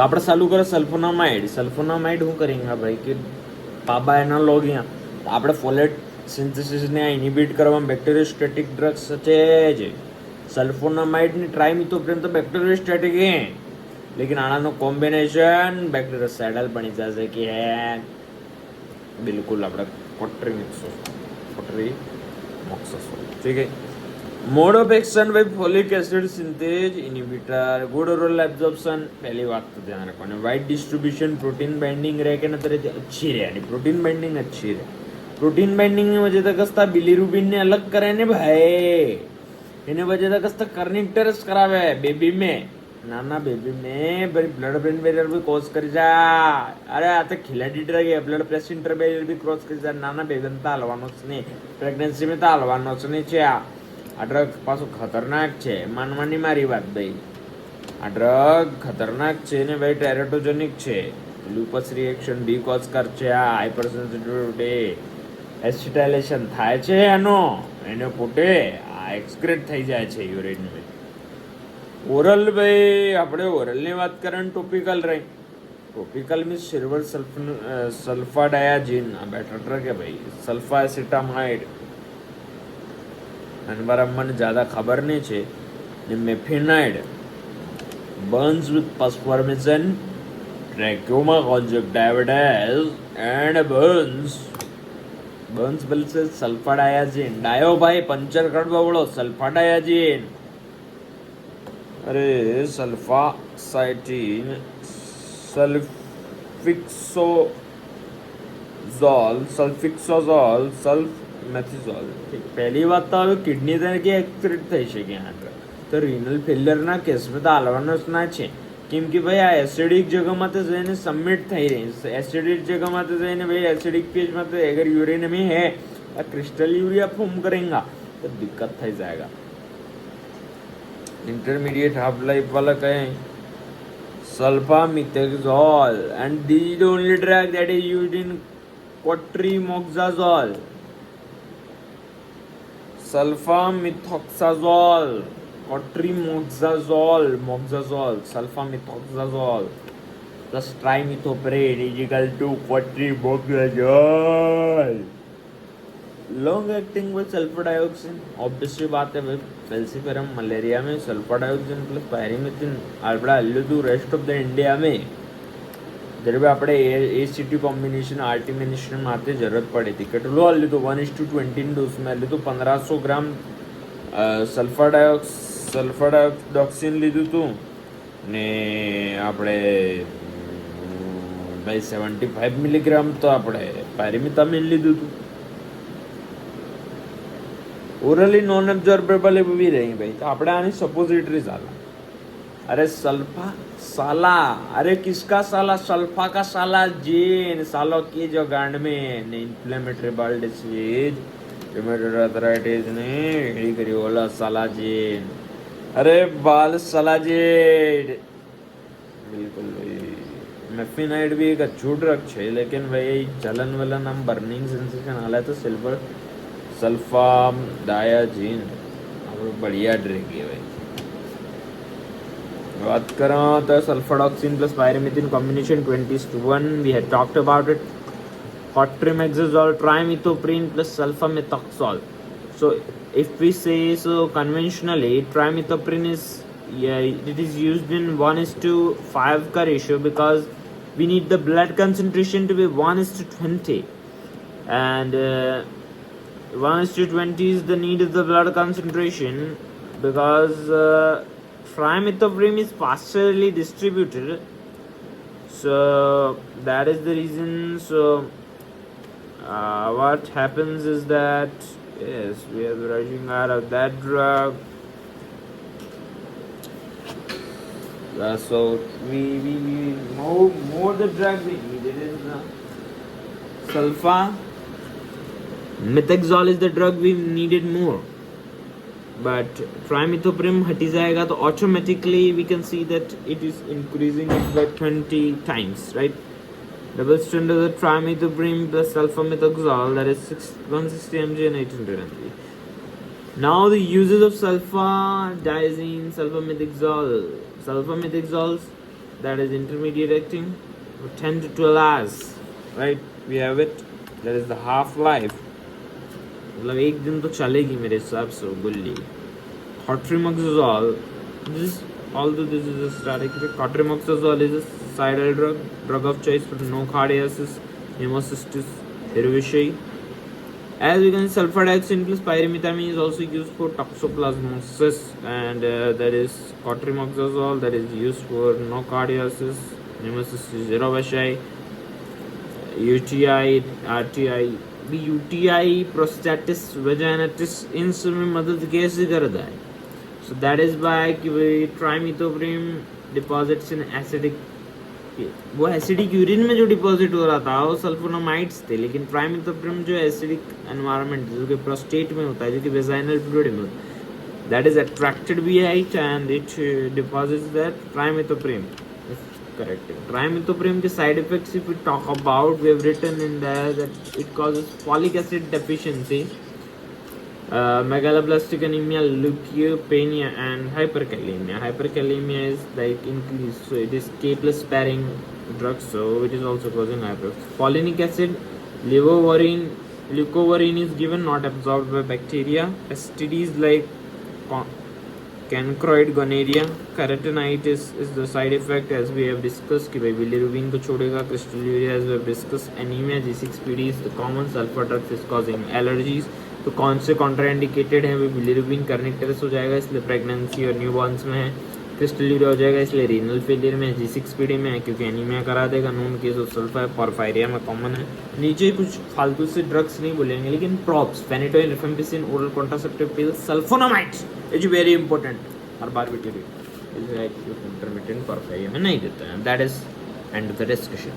तो આપણે ચાલુ કરે સલ્ફોનામાઇડ. સલ્ફોનામાઇડ શું કરેંगे ભાઈ કે પાબા એનાલોગ यहाँ तो આપણે ફોલેટ સિન્થેસિસને ઇનિબિટ કરવામાં બેક્ટેરિયોસ્ટેટિક ડ્રગ્સ છે જ. સલ્ફોનામાઇડ ની ટ્રાઇમિથોપ્રિન તો બેક્ટેરિયોસ્ટેટિક હે, लेकिन આનાનો કોમ્બિનેશન બેક્ટેરિયોસાઇડલ બની જશે કે હે बिल्कुल આપણે કોટ્રી મોક્સોસોલ. ठीक है. Mode of action by folic acid synthase inhibitor, good oral absorption. पहली बात तो ध्यान रखो, वाइड डिस्ट्रीब्यूशन, प्रोटीन बाइंडिंग रहे के ना तरह अच्छी रहे, प्रोटीन बाइंडिंग अच्छी रहे. प्रोटीन बाइंडिंग ની વજહ તક કસ્તા બિલીરુબિન ને અલગ કરે ને ભાઈ, એને વજહ તક કસ્તા કર્નિક્ટરસ કરાવે બેબી મે, નાના બેબી મે ભાઈ બ્લડ બ્રેન બેરિયર भी क्रॉस કરી જા. અરે આ તો ખિલાડી ડ્રગ હે, બ્લડ પ્રેશર બેરિયર भी क्रॉस કરી જા. નાના બેબી ને હાલવાનો જ નહીં, પ્રેગ્નન્સી માં તો હાલવાનો જ નહીં છે. આ ડ્રગ પાછું ખતરનાક છે, માનવાની મારી વાત ભાઈ. આ ડ્રગ ખતરનાક છે ને ભાઈ, ટેરેટોજેનિક છે, લ્યુપસ રિએક્શન બી કોઝ કરશે. આ હાઇપરસેન્સિટિવિટી એસિટાઇલેશન થાય છે એનો, એને પોતે આ એક્સક્રેટ થઈ જાય છે યુરિનમાં. ઓરલ ભાઈ આપણે ઓરલની વાત કરીએ ને ટોપિકલ રહી. Topical means silver સલ્ફાડાયાજીન. આ બેટર ડ્રગ है भाई, સલ્ફા એસિટામાઇડ. અને બરાબર મને જ્યાદા ખબર નહીં છે. મેફિનાઇડ burns with pus formation, trachoma conjunctivitis and burns બોલશે સલ્ફાડાયાજીન. ડાયો ભાઈ પંચર કરવા બોલો સલ્ફાડાયાજીન. અરે સલ્ફાસાઇટીન, સલ્ફિક્સોઝોલ, સલ્ફમેથિઝોલ. પહેલી વાત તો હવે કિડની તરીકે એક્સક્રેટ થઈ શકે આગળ, તો રિનલ ફેલિયરના કેસમાં તો હાલવાનો જ ના છે. કેમ કે ભાઈ આ એસિડિક જગ્યામાં તો જઈને સબમિટ થઈ રહી, એસિડિક જગ્યામાં તો જઈને ભાઈ એસિડિક પેજમાં तो अगर यूरिन में है क्रिस्टल यूरिया फॉर्म करेगा तो दिक्कत થઈ जाएगा. इंटरमीडिएट हाफ लाइफ वाला कहें sulfamethoxazole, and this is the only drug that is used in cotrimoxazole. Sulfamethoxazole, cotrimoxazole, sulfamethoxazole plus trimethoprim is equal to cotrimoxazole. Long acting with sulfadoxine. Obviously बात है भाई, फेल्सिफेरम मलेरिया में sulfadoxine plus pyrimethamine આપણે આલ્યું હતું rest of the India में. જ્યારે આપણે એસીટી કોમ્બિનેશન આર્ટિમિનેશન માટે જરૂરત પડી હતી. કેટલું આલ્યું હતું? 1:20 ડોઝમાં આલ્યું હતું. 1500 ગ્રામ સલ્ફર ડાયોક્સિન લીધું હતું ને આપણે ભાઈ 75 મિલીગ્રામ તો આપણે પાયરિમિથામિન લીધું હતું. ઓરલી નોન એબ્ઝોર્બેબલ એવી રહી ભાઈ, તો આપણે આની સપોઝિટરી સાલા. अरे सल्फा साला, अरे किसका साला? सल्फा का साला जीन. सालों की जो गांड में inflammatory bowel disease, rheumatoid arthritis ने हिड़ी करी वाला साला जीन. अरे बाल साला जीन बिल्कुल भाई. मेफिनाइड भी एक अच्छू ड्रग है, लेकिन भाई जलन वलन हम बर्निंग सेंसेशन हाल है तो सिल्वर सल्फा डायाजीन बढ़िया ड्रग है भाई. बात करें तो sulfadoxine plus pyrimethamine combination 20:1 we had talked about it. Cotrimoxazole, trimethoprim plus sulfamethoxazole. So if we say so conventionally, trimethoprim is it is used in 1:5 का ratio because we need the blood concentration to be 1:20, and 1:20 is the need of the blood concentration because trimethoprim is partially distributed, so that is the reason. So what happens is that yes, we are rushing out of that drug. So we more the drug we needed is sulfamethoxazole is the drug we needed more. But trimethoprim हटी जाएगा तो automatically we can see that it is increasing it by 20 times, right? Double strand of the trimethoprim plus sulfamethoxazole, that is 160 mg and 800 mg. Now the uses of sulfadiazine, sulfamethoxazole. Sulfamethoxazole that is intermediate acting for 10 to 12 hours, right? We have it. That is the half life. मतलब एक दिन तो चलेगी मेरे हिसाब से गोली. Cotrimoxazole, this although this is a static effect, cotrimoxazole is a sidal drug of choice for nocardiasis, pneumocystis cerevisiae. As we can see, sulfur dioxide plus pyrimethamine is also used for toxoplasmosis, and that is cotrimoxazole that is used for nocardiasis, pneumocystis cerevisiae, UTI, RTI. UTI, prostatitis vaginatis इन सब में मदद कैसे करता है? So that is by कि भाई trimethoprim deposits in acidic, वो acidic urine में जो डिपॉजिट हो रहा था वो सल्फोनामाइड्स थे, लेकिन ट्राइमेथोप्रिम जो एसिडिक एनवायरनमेंट जो कि प्रोस्टेट में होता है, जो कि वेजाइनल फ्लूइड में होता है, that is attracted by it and it deposits that trimethoprim. Correct. Trimethoprim के side effects if we talk about, we have written in there that it causes folic acid deficiency, megaloblastic anemia, leukopenia, and hyperkalemia. Hyperkalemia is like increase, so it is K plus sparing drug, so it is also causing hyper. Folinic acid, leucovorin is given, not absorbed by bacteria. STDs like chancroid gonorrhoea, keratitis is the side effect as we have discuss कि भाई bilirubin को छोड़ेगा, crystalluria as we have discuss, anaemia, G6PD is the common sulphur drugs is causing allergies. तो कौन से contraindicated है? वो bilirubin kernicterus हो जाएगा इसलिए प्रेगनेंसी और न्यूबॉर्न्स में है, क्रिस्टलुरिया हो जाएगा इसलिए रीनल फेलियर में, G6PD में है क्योंकि एनीमिया करा देगा, नोन केस ऑफ सल्फर पोर्फायरिया में कॉमन है. नीचे कुछ फालतू से ड्रग्स नहीं बोलेंगे, लेकिन props, phenytoin, rifampicin, oral contraceptive pill, sulfonamides is very important, और barbiturate is like intermittent porphyria में नहीं देता है. That is end of the discussion.